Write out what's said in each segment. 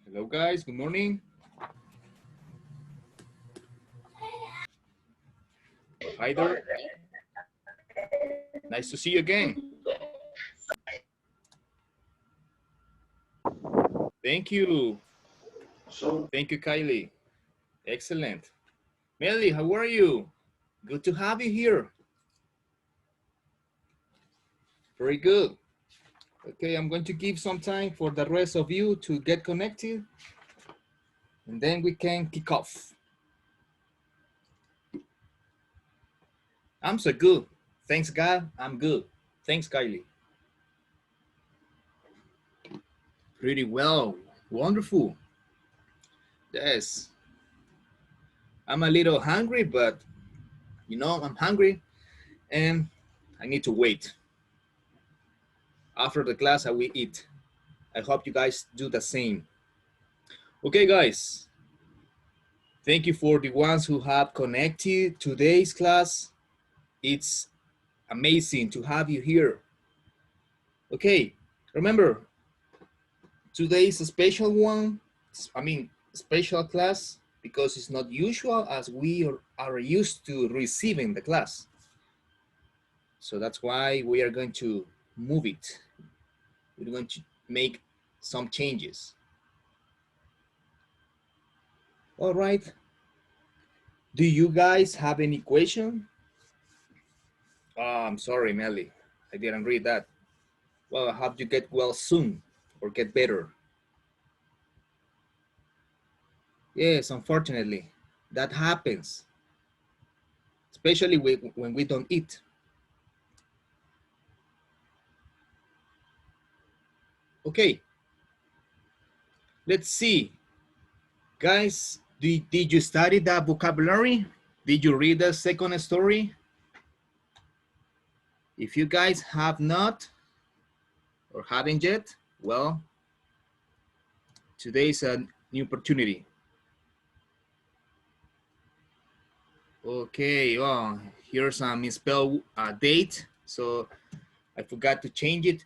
Hello guys, good morning. Hi there. Nice to see you again. Thank you. Thank you, Kylie. Excellent. Melly, how are you? Good to have you here. Very good. Okay, I'm going to give some time for the rest of you to get connected and then we can kick off. I'm so good. Thanks God, I'm good. Thanks, Kylie. Pretty well. Wonderful. Yes. I'm a little hungry, but I'm hungry and I need to wait. After the class, I will eat. I hope you guys do the same. Okay, guys. Thank you for the ones who have connected today's class. It's amazing to have you here. Okay, remember, today's a special one. Special class because it's not usual as we are used to receiving the class. So that's why we are going to move it. We're going to make some changes. All right. Do you guys have any question? Oh, I'm sorry, Melly. I didn't read that. Well, I hope you get well soon or get better. Yes, unfortunately, that happens, especially when we don't eat. Okay, let's see. Guys, did you study that vocabulary? Did you read the second story? If you guys have not or haven't yet, well, today is a new opportunity. Okay, well, here's a misspelled date, so I forgot to change it.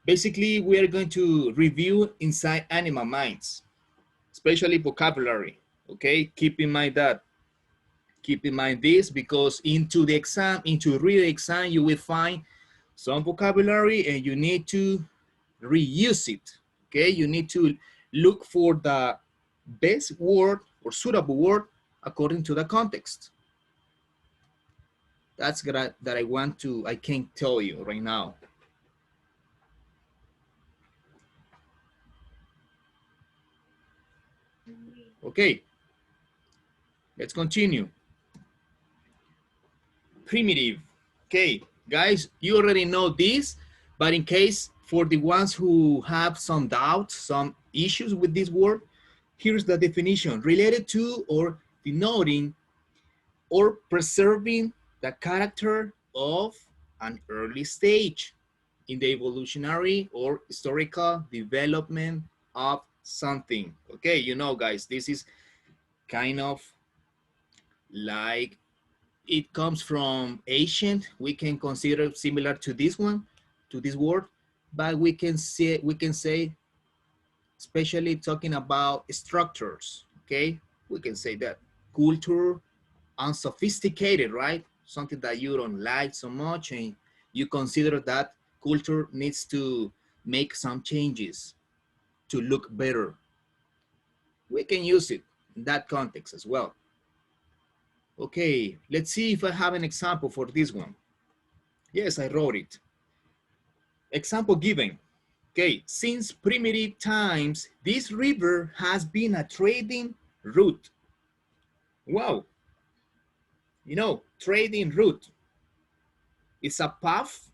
Basically, we are going to review inside animal minds, especially vocabulary, okay? Keep in mind that. Keep in mind this because into real exam, you will find some vocabulary and you need to reuse it, okay? You need to look for the best word or suitable word according to the context. That's that I can tell you right now. Okay, let's continue. Primitive. Okay, guys, you already know this, but in case for the ones who have some doubts, some issues with this word, here's the definition: related to or denoting or preserving the character of an early stage in the evolutionary or historical development of something. Okay, you know, guys, this is kind of like it comes from ancient. We can consider similar to this one, to this word, but we can say, especially talking about structures. Okay, we can say that culture, unsophisticated, right? Something that you don't like so much, and you consider that culture needs to make some changes to look better. We can use it in that context as well. Okay, let's see if I have an example for this one. Yes, I wrote it. Example given. Okay, since primitive times, this river has been a trading route. Wow, trading route. It's a path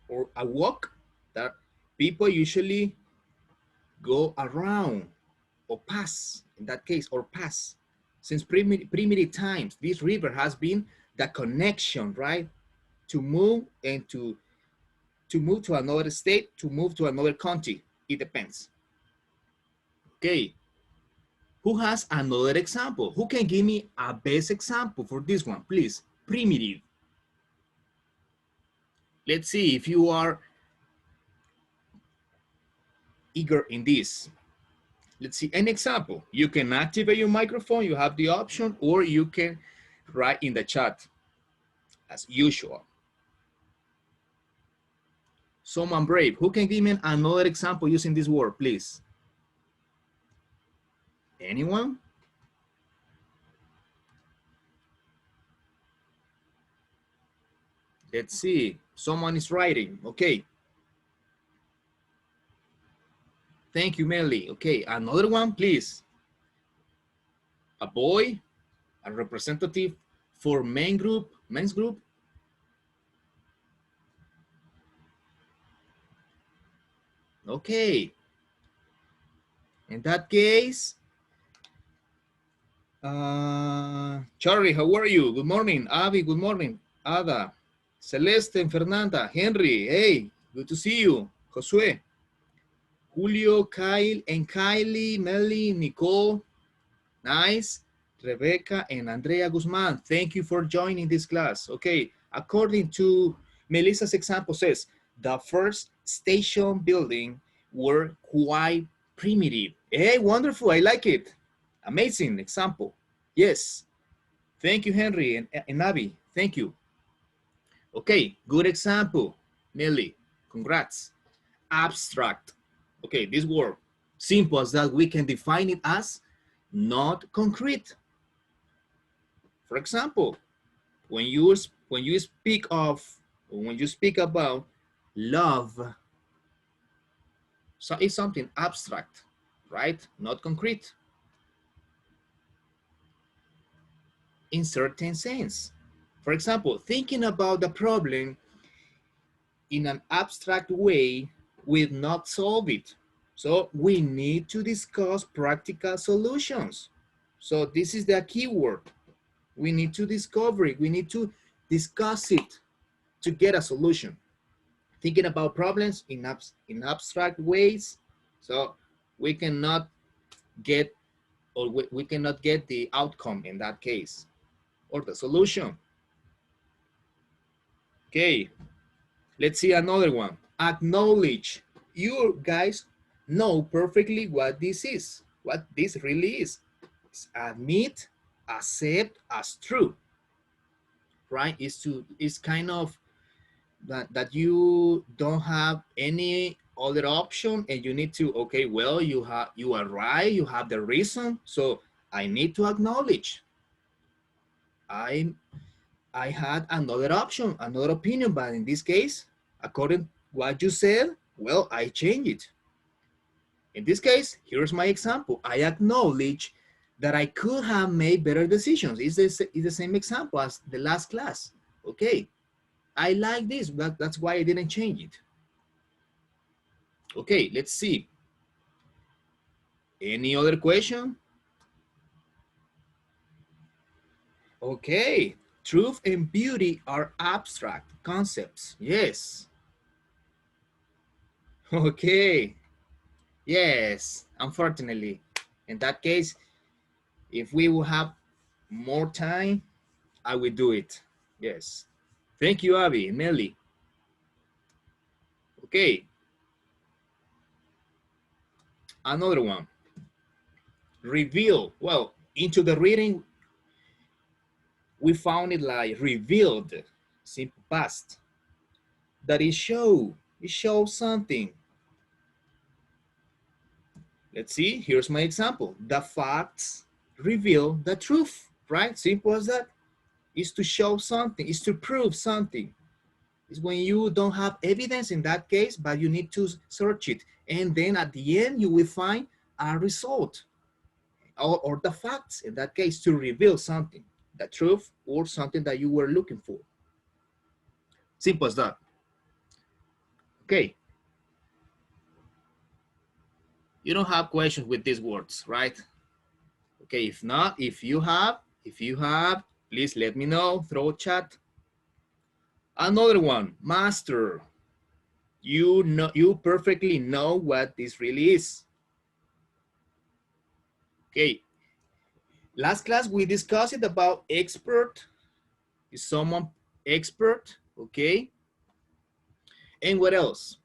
or a walk that people usually go around or pass, in that case, or pass. Since primitive times, this river has been the connection, right? To move and to move to another state, to move to another country. It depends. Okay. Who has another example? Who can give me a best example for this one, please? Primitive. Let's see if you are eager in this. Let's see an example. You can activate your microphone, you have the option, or you can write in the chat as usual. Someone brave, who can give me another example using this word, please? Anyone? Let's see, someone is writing, okay. Thank you, Melly. Okay, another one, please. A boy, a representative for men's group. Okay. In that case, Charlie, how are you? Good morning. Abby, good morning. Ada, Celeste, and Fernanda, Henry, hey, good to see you. Josue, Julio, Kyle, and Kylie, Melly, Nicole, nice. Rebecca and Andrea Guzman, thank you for joining this class. Okay, according to Melissa's example says, the first station building were quite primitive. Hey, wonderful, I like it. Amazing example. Yes, thank you, Henry and Abby, thank you. Okay, good example, Nelly, congrats. Abstract, okay, this word, simple as that, we can define it as not concrete. For example, when you speak about love, so it's something abstract, right? Not concrete. In certain sense. For example, thinking about the problem in an abstract way will not solve it. So we need to discuss practical solutions. So this is the key word. We need to discover it. We need to discuss it to get a solution. Thinking about problems in abstract ways, so we cannot get, or we cannot get the outcome in that case, or the solution. Okay, let's see another one. Acknowledge. You guys know perfectly what this is, what this really is. It's admit, accept as true, right? It's kind of that you don't have any other option and you need to, okay, well, you are right, you have the reason, so I need to acknowledge I had another option, another opinion, but in this case, according to what you said, well, I change it. In this case, here's my example. I acknowledge that I could have made better decisions. It's the same example as the last class. Okay, I like this, but that's why I didn't change it. Okay, let's see. Any other question? Okay, truth and beauty are abstract concepts. Yes. Okay. Yes, unfortunately. In that case, if we will have more time, I will do it. Yes. Thank you, Abby, Melly. Okay. Another one. Reveal. Well, into the reading, we found it like revealed, simple past. That it shows something. Let's see, here's my example. The facts reveal the truth, right? Simple as that. Is to show something, is to prove something. It's when you don't have evidence in that case, but you need to search it. And then at the end, you will find a result or the facts in that case to reveal something, the truth or something that you were looking for. Simple as that. Okay. You don't have questions with these words, right? Okay, if not, if you have, please let me know, throw a chat. Another one, master. You perfectly know what this really is. Okay, Last class, we discussed it about expert. Is someone expert? Okay. And what else?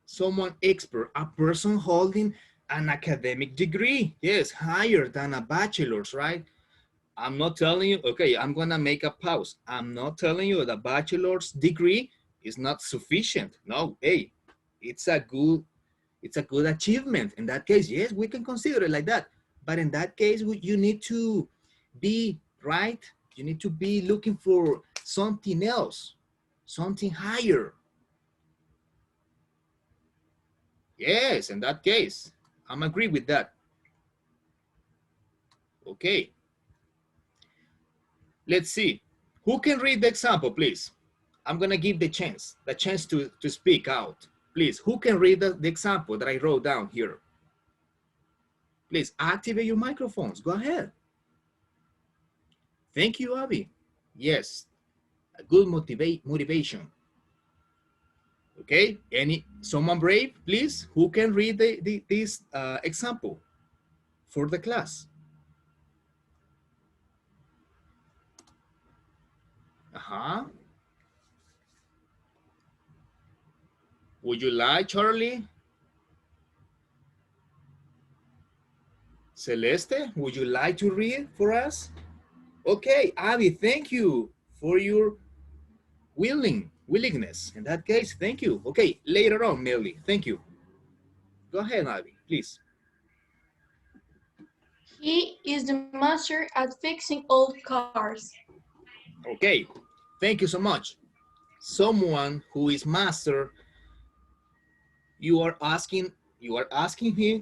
Someone expert, a person holding an academic degree. Yes, higher than a bachelor's, right? I'm not telling you, okay, I'm gonna make a pause. I'm not telling you that bachelor's degree is not sufficient. No, hey, it's a good, it's a good achievement. In that case, yes, we can consider it like that. But in that case, you need to be right. You need to be looking for something else, something higher. Yes, in that case, I'm agree with that. Okay, let's see. Who can read the example, please? I'm gonna give the chance to speak out. Please, who can read the example that I wrote down here? Please activate your microphones. Go ahead. Thank you, Abby. Yes, a good motivation. Okay, someone brave, please, who can read this example for the class? Uh-huh. Would you like, Charlie? Celeste, would you like to read for us? Okay, Abby, thank you for your willingness. In that case, thank you. Okay, later on, Melly, thank you. Go ahead, Abby, please. He is the master at fixing old cars. Okay, thank you so much. Someone who is master, you are asking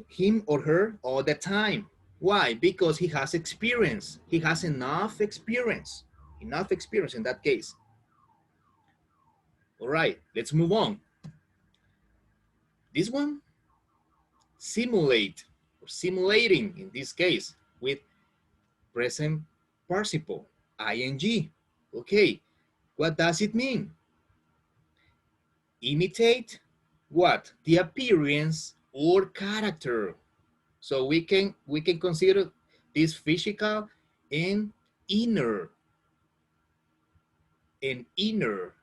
him or her all the time. Why? Because he has experience. He has enough experience. Enough experience in that case. All right, let's move on. This one, simulate, or simulating in this case with present participle, ing. Okay, what does it mean? Imitate what? The appearance or character. So we can consider this physical and inner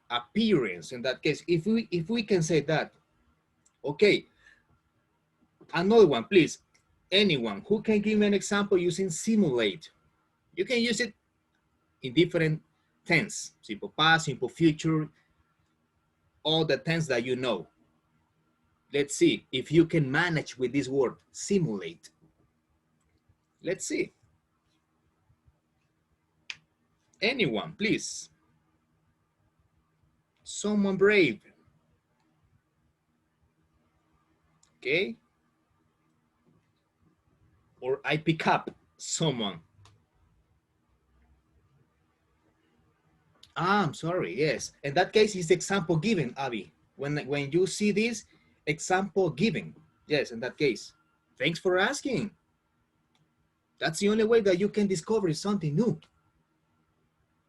appearance in that case. If we can say that, okay. Another one, please. Anyone who can give me an example using simulate. You can use it in different tense, simple past, simple future, all the tense that you know. Let's see if you can manage with this word, simulate. Let's see. Anyone, please. Someone brave. Okay. Or I pick up someone. I'm sorry, yes. In that case, it's example given, Abby. When you see this, example given. Yes, in that case. Thanks for asking. That's the only way that you can discover something new.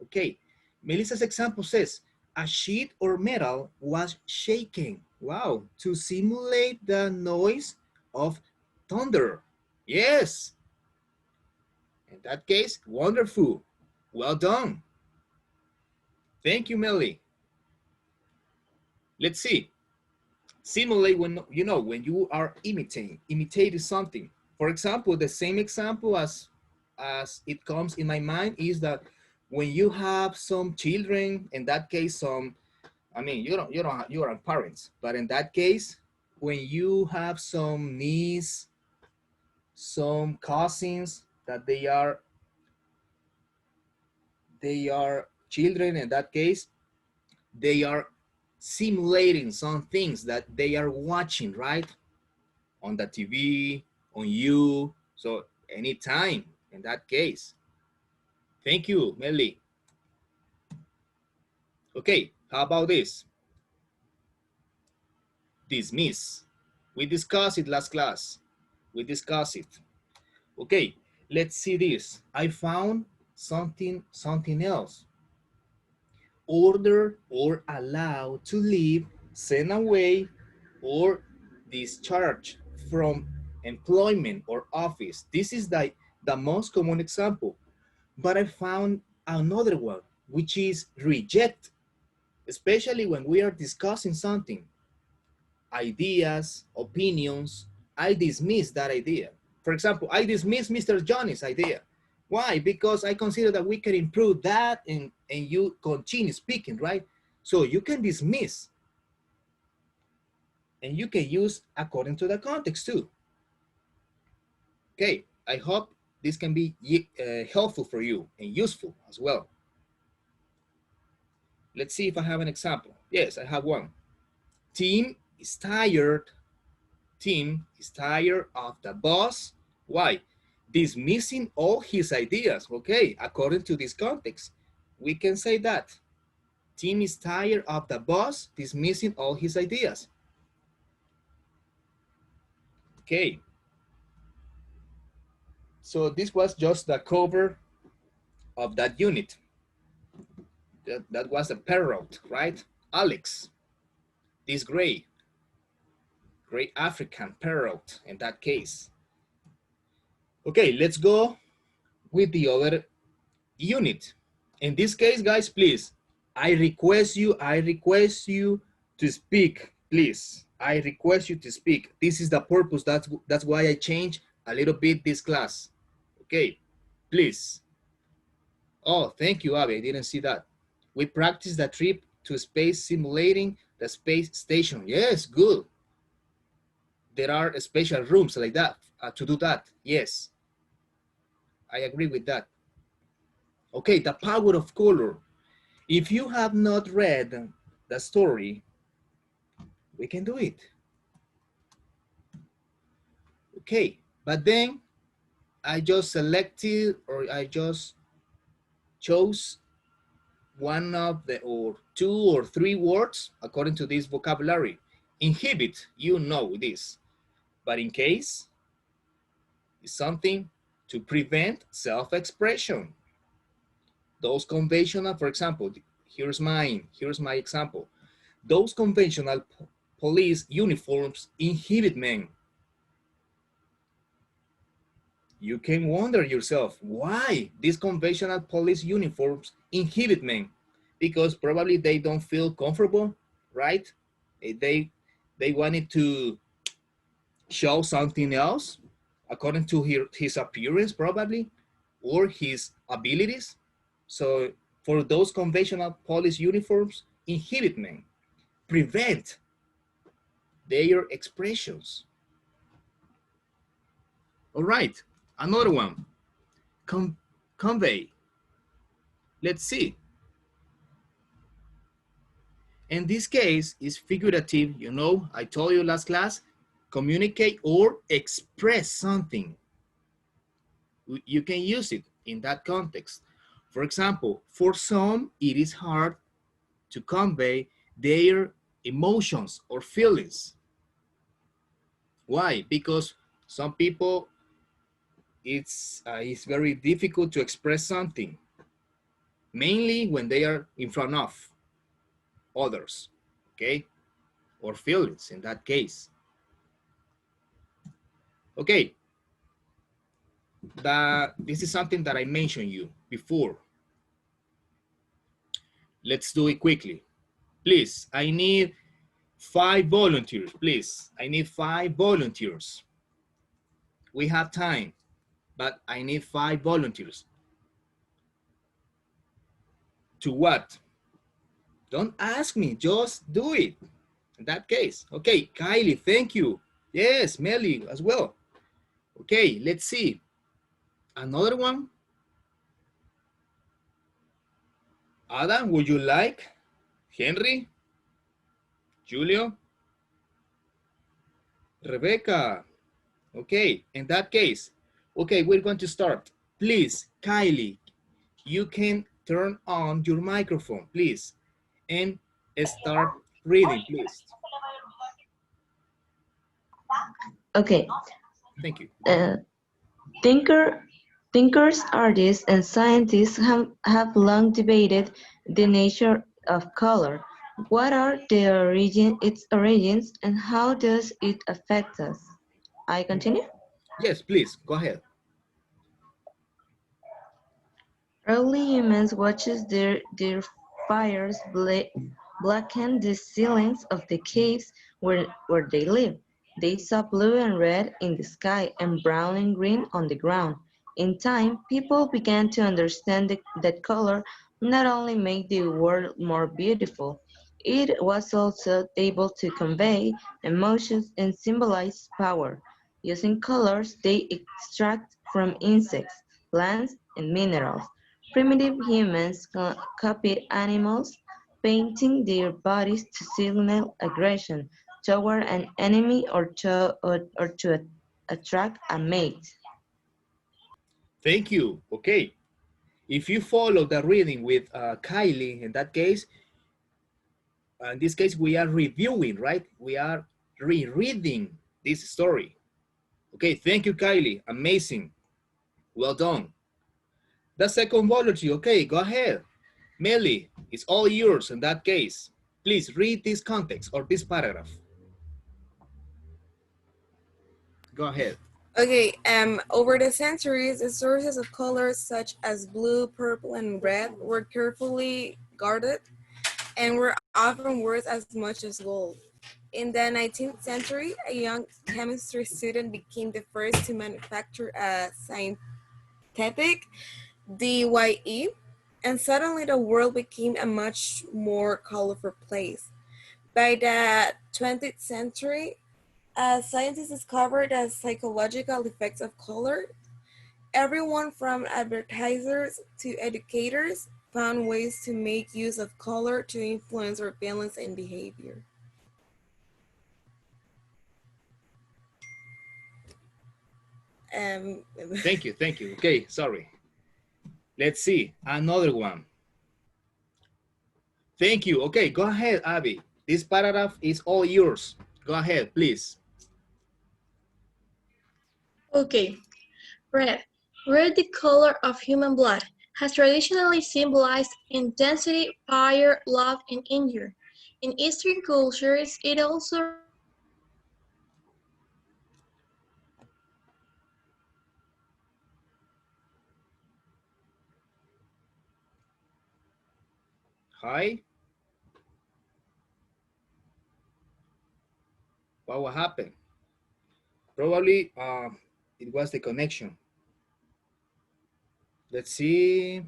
Okay, Melissa's example says, a sheet or metal was shaking. Wow, to simulate the noise of thunder. Yes, in that case, wonderful. Well done. Thank you, Melly. Let's see. Simulate when you are imitating something. For example, the same example as it comes in my mind is that when you have some children, in that case, I mean, you are parents, but in that case, when you have some niece, some cousins that they are children, in that case, they are simulating some things that they are watching, right? On the TV, on you. So anytime in that case. Thank you, Melly. Okay, how about this? Dismiss. We discussed it last class. We discussed it. Okay, let's see this. I found something else. Order or allow to leave, send away, or discharge from employment or office. This is the most common example. But I found another one, which is reject, especially when we are discussing something, ideas, opinions. I dismiss that idea. For example, I dismiss Mr. Johnny's idea. Why? Because I consider that we can improve that, and you continue speaking, right? So you can dismiss, and you can use according to the context too. Okay, I hope this can be helpful for you and useful as well. Let's see if I have an example. Yes, I have one. Tim is tired. Tim is tired of the boss. Why? Dismissing all his ideas. Okay, according to this context, we can say that. Tim is tired of the boss, dismissing all his ideas. Okay. So this was just the cover of that unit. That was a parrot, right? Alex, this gray African parrot in that case. Okay, let's go with the other unit. In this case, guys, please, I request you to speak, please. I request you to speak. This is the purpose. That's why I changed a little bit this class. Okay, please. Oh, thank you, Abby. I didn't see that. We practice the trip to space simulating the space station. Yes, good. There are special rooms like that to do that. Yes, I agree with that. Okay, the power of color. If you have not read the story, we can do it. Okay, but then I just selected, or I just chose one of the, or two or three words according to this vocabulary. Inhibit, you know this, but in case is something to prevent self-expression. Those conventional, for example, here's my example. Those conventional police uniforms inhibit men. You can wonder yourself, why these conventional police uniforms inhibit men? Because probably they don't feel comfortable, right? They wanted to show something else according to his appearance probably, or his abilities. So for those conventional police uniforms, inhibit men, prevent their expressions. All right, another one, convey. Let's see. In this case, is figurative, you know, I told you last class, communicate or express something. You can use it in that context. For example, for some, it is hard to convey their emotions or feelings. Why? Because some people, it's very difficult to express something, mainly when they are in front of others, okay? Or feelings in that case. Okay, this is something that I mentioned you before. Let's do it quickly. Please, I need 5 volunteers, please. I need 5 volunteers. We have time, but I need 5 volunteers. To what? Don't ask me, just do it. In that case. Okay, Kylie, thank you. Yes, Melly as well. Okay, let's see. Another one. Adam, would you like? Henry? Julio? Rebecca? Okay, in that case, okay, we're going to start. Please, Kylie, you can turn on your microphone, please, and start reading, please. Okay. Thank you. Thinkers, artists, and scientists have long debated the nature of color. What are its origins, and how does it affect us? I continue? Yes, please, go ahead. Early humans watched their fires blacken the ceilings of the caves where they lived. They saw blue and red in the sky and brown and green on the ground. In time, people began to understand that color not only made the world more beautiful, it was also able to convey emotions and symbolize power. Using colors they extract from insects, plants, and minerals. Primitive humans copied animals, painting their bodies to signal aggression toward an enemy or to attract a mate. Thank you. Okay. If you follow the reading with Kylie, in this case, we are reviewing, right? We are rereading this story. Okay, thank you, Kylie. Amazing. Well done. The second biology, okay, go ahead. Melly, it's all yours in that case. Please read this context or this paragraph. Go ahead. Okay, over the centuries, the sources of colors such as blue, purple, and red were carefully guarded and were often worth as much as gold. In the 19th century, a young chemistry student became the first to manufacture a scientific DYE, and suddenly the world became a much more colorful place. By the 20th century, scientists discovered the psychological effects of color. Everyone from advertisers to educators found ways to make use of color to influence our feelings and behavior. Um, Thank you. Okay, sorry. Let's see, another one. Thank you. Okay, go ahead, Abby. This paragraph is all yours. Go ahead, please. Okay. Red. Red, the color of human blood, has traditionally symbolized intensity, fire, love, and anger. In Eastern cultures, it also Hi. What happened? Probably it was the connection. Let's see.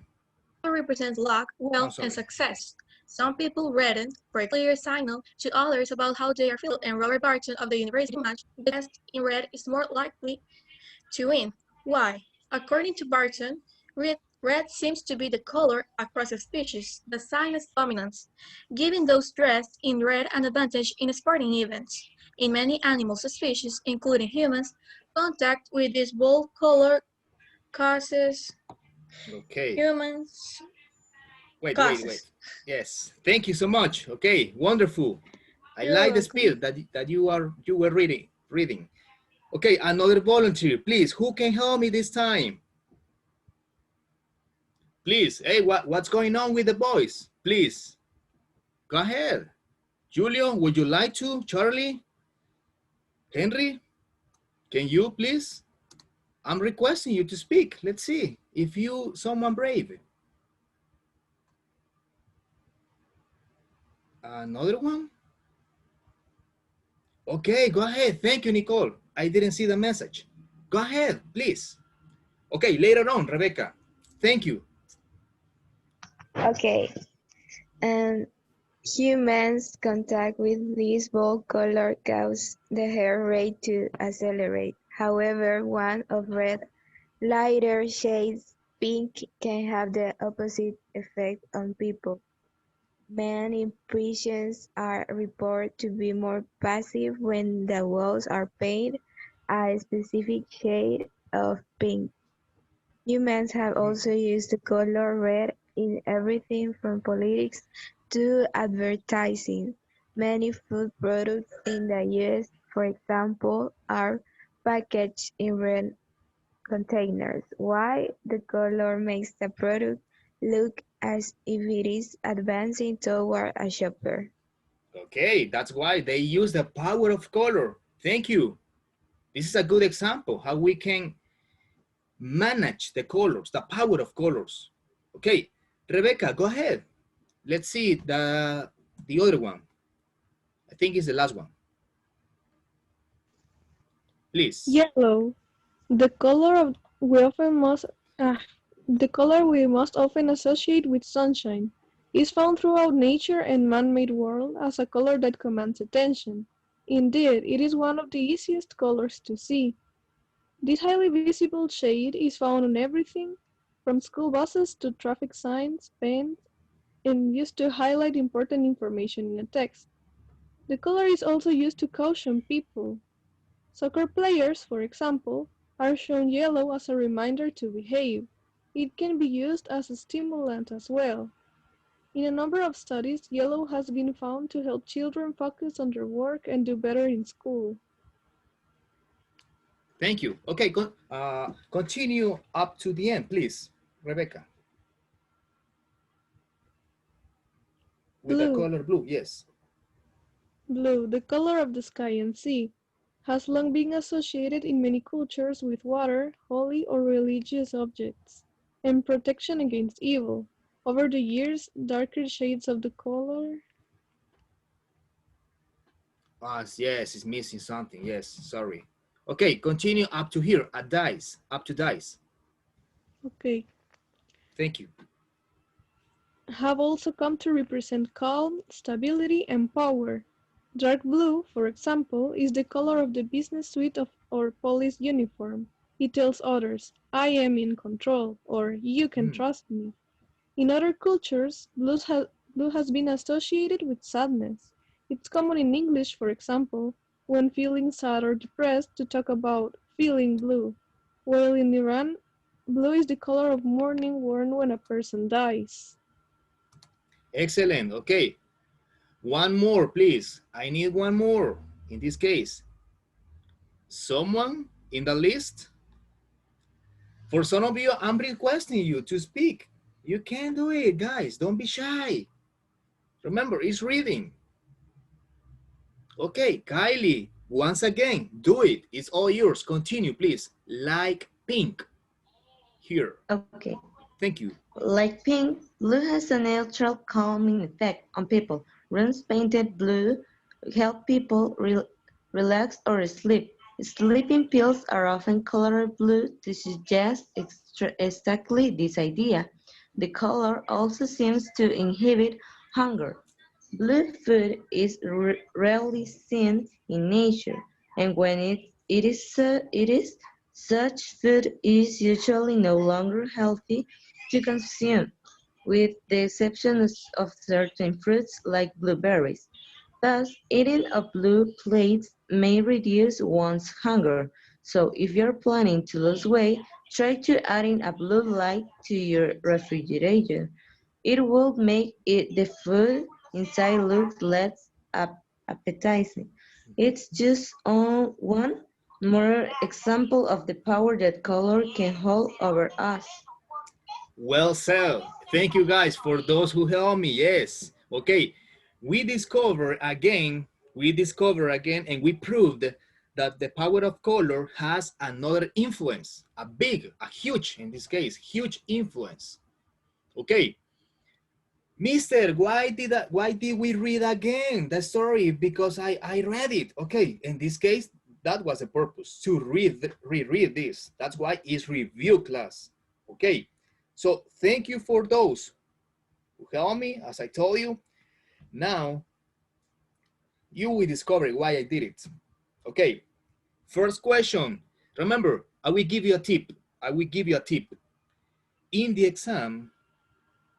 represents luck, I'm wealth, and sorry. success. Some people redden for a clear signal to others about how they are feeling, and Robert Barton of the University match the test in red is more likely to win. Why? According to Barton, red seems to be the color across a species that signs dominance, giving those dressed in red an advantage in sporting events. In many animal species, including humans, contact with this bold color causes Okay. humans Wait. causes. Yes. Thank you so much. Okay. Wonderful. I You're like the welcome. speed that you were reading. Okay. Another volunteer, please. Who can help me this time? Please. Hey, what's going on with the boys? Please. Go ahead. Julio, would you like to? Charlie? Henry? Can you please? I'm requesting you to speak. Let's see if someone brave. Another one? Okay, go ahead. Thank you, Nicole. I didn't see the message. Go ahead, please. Okay, later on, Rebecca. Thank you. Okay, and humans contact with this bold color causes the heart rate to accelerate. However, one of red, lighter shades, pink, can have the opposite effect on people. Men impressions are reported to be more passive when the walls are painted a specific shade of pink. Humans have also used the color red in everything from politics to advertising. Many food products in the US, for example, are packaged in red containers. Why? The color makes the product look as if it is advancing toward a shopper. Okay, that's why they use the power of color. Thank you. This is a good example how we can manage the colors, the power of colors. Okay, Rebecca, go ahead. Let's see the other one. I think it's the last one. Please. Yellow, the color of we often most ah, the color we most often associate with sunshine, is found throughout nature and man-made world as a color that commands attention. Indeed, it is one of the easiest colors to see. This highly visible shade is found on everything, from school buses to traffic signs, pens, and used to highlight important information in a text. The color is also used to caution people. Soccer players, for example, are shown yellow as a reminder to behave. It can be used as a stimulant as well. In a number of studies, yellow has been found to help children focus on their work and do better in school. Thank you. Okay, continue up to the end, please, Rebecca. With the Blue. color blue, yes. Blue, the color of the sky and sea, has long been associated in many cultures with water, holy or religious objects, and protection against evil. Over the years, darker shades of the color. Yes, it's missing something. Yes, sorry. Okay, continue up to here at dice, up to dice. Okay. Thank you. Have also come to represent calm, stability, and power. Dark blue, for example, is the color of the business suit of or police uniform. It tells others, I am in control, or you can trust me. In other cultures, blue has been associated with sadness. It's common in English, for example, when feeling sad or depressed to talk about feeling blue, while in Iran, blue is the color of mourning worn when a person dies. Excellent. Okay. One more, please. I need one more in this case. Someone in the list? For some of you, I'm requesting you to speak. You can do it, guys. Don't be shy. Remember, it's reading. Okay, Kylie, once again, do it. It's all yours. Continue, please. Like pink. Here. Okay. Thank you. Like pink, blue has a neutral calming effect on people. Rooms painted blue help people relax or sleep. Sleeping pills are often colored blue to suggest exactly this idea. The color also seems to inhibit hunger. Blue food is rarely seen in nature, and when it is, such food is usually no longer healthy to consume, with the exception of certain fruits like blueberries. Thus, eating a blue plate may reduce one's hunger. So if you're planning to lose weight, try to adding a blue light to your refrigerator. It will make the food inside look less appetizing. It's just one more example of the power that color can hold over us. Well said. Thank you guys for those who helped me. Yes. Okay. We discover again, and we proved that the power of color has another influence, a huge, in this case, huge influence. Okay. Mister, why did we read again the story? Because I read it. Okay. In this case, that was the purpose, to reread this. That's why it's review class. Okay. So thank you for those who helped me, as I told you. Now, you will discover why I did it. Okay, first question. Remember, I will give you a tip. In the exam,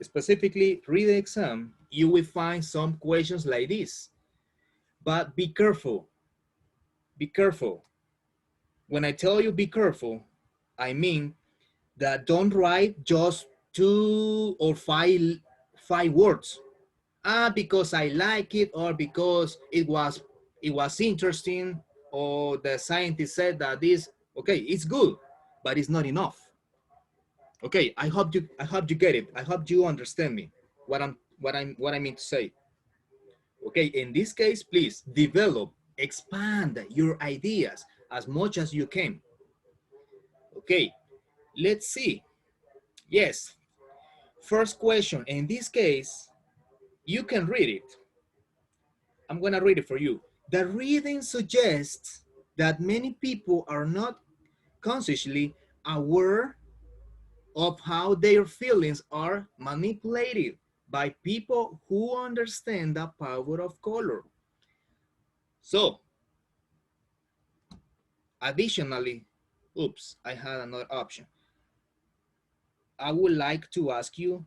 specifically read the exam, you will find some questions like this. But be careful. Be careful. When I tell you be careful, I mean that don't write just 2 or 5 words. Because I like it, or because it was interesting, or the scientist said that this. Okay, it's good, but it's not enough. Okay, I hope you get it. I hope you understand me. What I mean to say. Okay, in this case, please develop, expand your ideas as much as you can. Okay, let's see. Yes, First question, in this case, you can read it. I'm gonna read it for you. The reading suggests that many people are not consciously aware of how their feelings are manipulated by people who understand the power of color. So, additionally, oops, I had another option. I would like to ask you,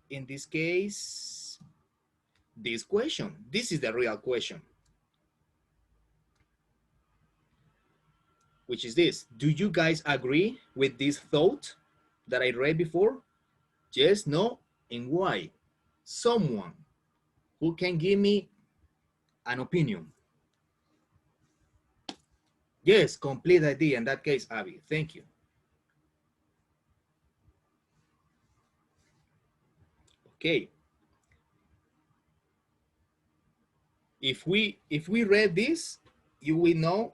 in this case, this question. This is the real question, which is this. Do you guys agree with this thought that I read before? Yes, no, and why? Someone who can give me an opinion. Yes, complete idea. In that case, Abby, thank you. Okay. If we read this, you will know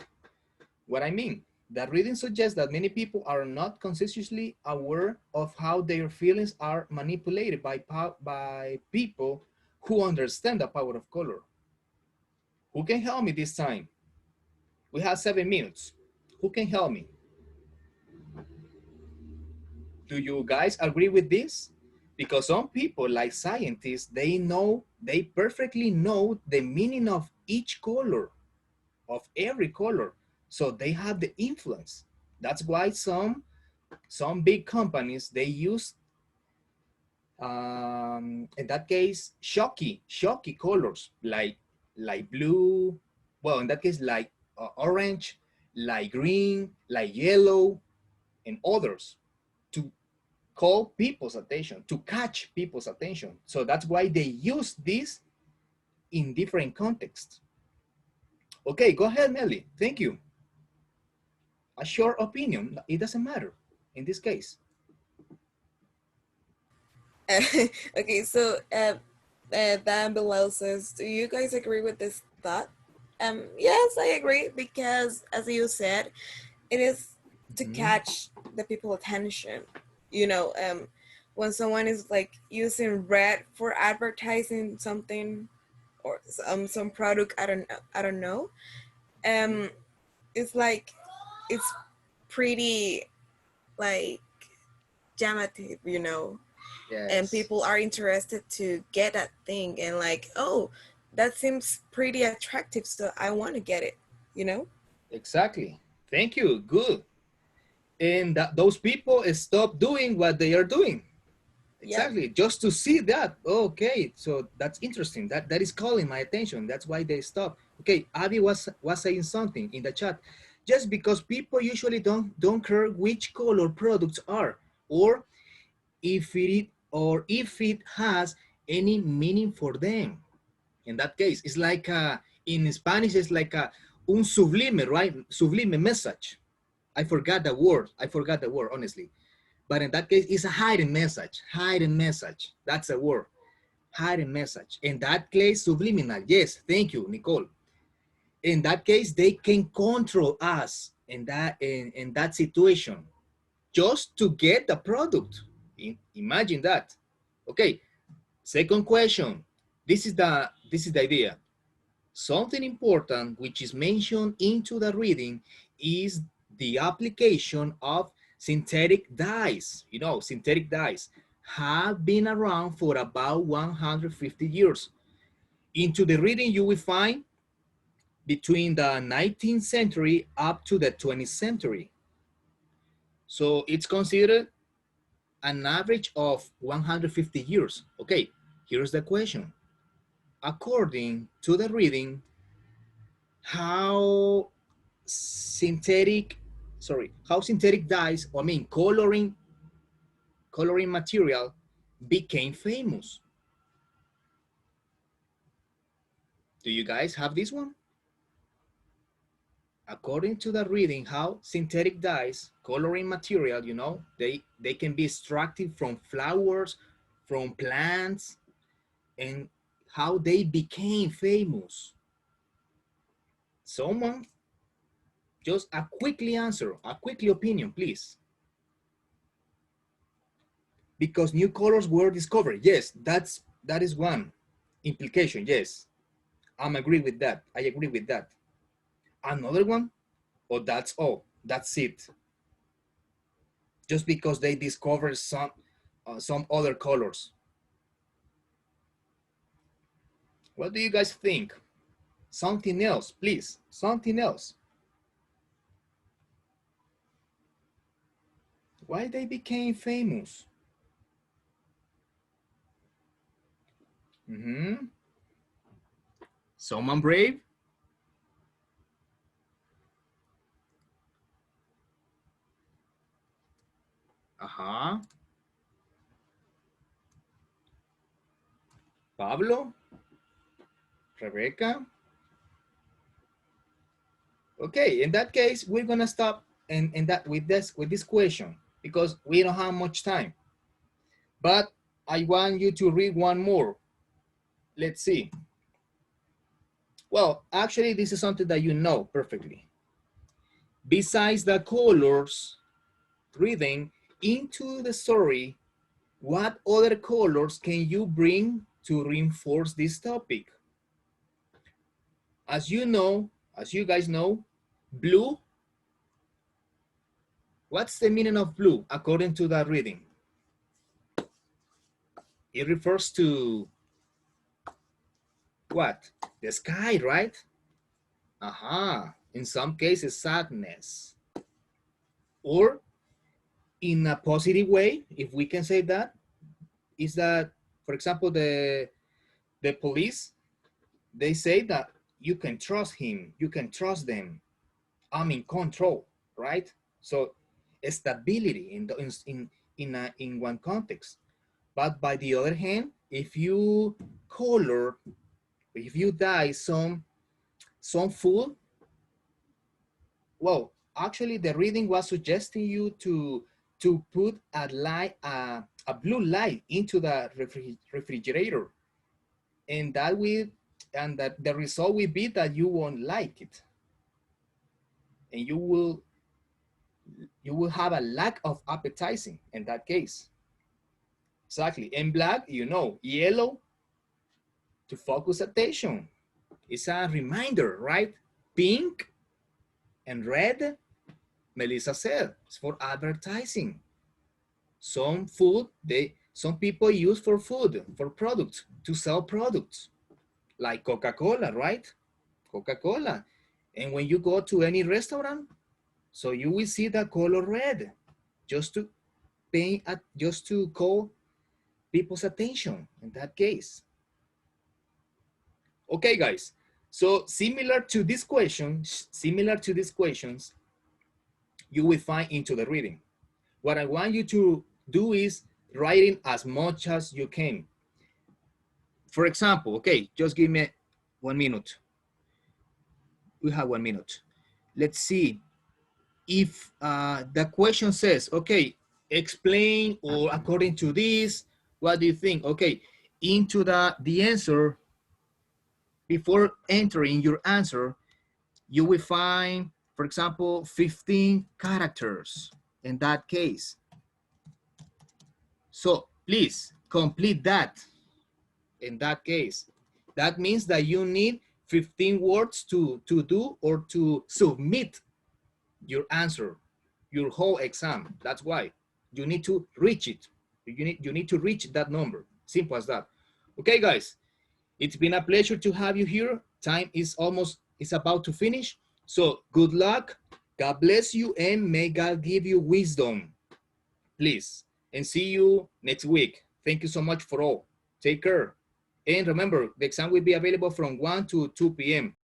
what I mean. The reading suggests that many people are not consciously aware of how their feelings are manipulated by people who understand the power of color. Who can help me this time? We have 7 minutes. Who can help me? Do you guys agree with this? Because some people, like scientists, they perfectly know the meaning of each color, of every color. So they have the influence. That's why some big companies, they use, in that case, shocky colors, like blue, well, in that case, like orange, like green, like yellow, and others, to call people's attention, to catch people's attention. So that's why they use this in different contexts. Okay, go ahead, Nelly. Thank you. A short opinion, it doesn't matter in this case. Okay, so Dan below says, do you guys agree with this thought? Yes, I agree, because as you said, it is to catch the people attention. You know, when someone is like using red for advertising something or some product, I don't know. It's like it's pretty like dramatic, you know. Yes. And people are interested to get that thing and like, oh, that seems pretty attractive, so I want to get it, you know. Exactly. Thank you. Good. And those people stop doing what they are doing. Exactly. Yep. Just to see that. Okay. So that's interesting. That is calling my attention. That's why they stop. Okay. Abby was saying something in the chat. Just because people usually don't care which color products are, or if it has any meaning for them. In that case, it's like in Spanish, it's like un sublime, right? Sublime message. I forgot the word, honestly. But in that case, it's a hidden message. Hidden message. That's a word. Hidden message. In that case, subliminal. Yes, thank you, Nicole. In that case, they can control us in that situation, just to get the product. Imagine that. Okay. Second question. This is the idea. Something important which is mentioned into the reading is the application of synthetic dyes. You know, synthetic dyes have been around for about 150 years. Into the reading, you will find between the 19th century up to the 20th century. So it's considered an average of 150 years. Okay, here's the question. According to the reading, how synthetic dyes, coloring material became famous. Do you guys have this one? According to the reading, how synthetic dyes, coloring material, you know, they can be extracted from flowers, from plants, and how they became famous. Someone, just a quickly answer, a quickly opinion, please. because new colors were discovered. Yes, that is one implication. Yes, I agree with that. Another one, or that's all. That's it. Just because they discovered some other colors. What do you guys think? Something else, please. Something else. Why they became famous? Someone brave? Pablo? Rebecca? Okay, in that case, we're gonna stop with this question because we don't have much time. But I want you to read one more. Let's see. Well, actually, this is something that you know perfectly. Besides the colors, reading into the story, what other colors can you bring to reinforce this topic? As you guys know, blue. What's the meaning of blue according to that reading? It refers to what? The sky, right? In some cases, sadness. Or in a positive way, if we can say that, is that, for example, the police, they say that you can trust him, you can trust them. I'm in control, right? So stability in one context. But by the other hand, if you dye some food, well, actually the reading was suggesting you to put a blue light into the refrigerator, and that the result will be that you won't like it, and you will have a lack of appetizing in that case. Exactly. And black, yellow, to focus attention. It's a reminder, right? Pink and red, Melissa said, it's for advertising. Some people use for food, for products, to sell products, like Coca-Cola, right? Coca-Cola. And when you go to any restaurant, so you will see the color red, just to call people's attention in that case. Okay, guys. So similar to these questions, you will find into the reading. What I want you to do is writing as much as you can. For example, okay, just give me 1 minute. We have 1 minute. Let's see if the question says, okay, explain, or according to this, what do you think? Okay, into the answer, before entering your answer, you will find, for example, 15 characters in that case. So please complete that in that case. That means that you need 15 words to do or to submit your answer, your whole exam. That's why you need to reach it. You need to reach that number. Simple as that. Okay, guys, it's been a pleasure to have you here. Time is about to finish. So good luck. God bless you, and may God give you wisdom, please. And see you next week. Thank you so much for all. Take care. And remember, the exam will be available from 1 to 2 p.m.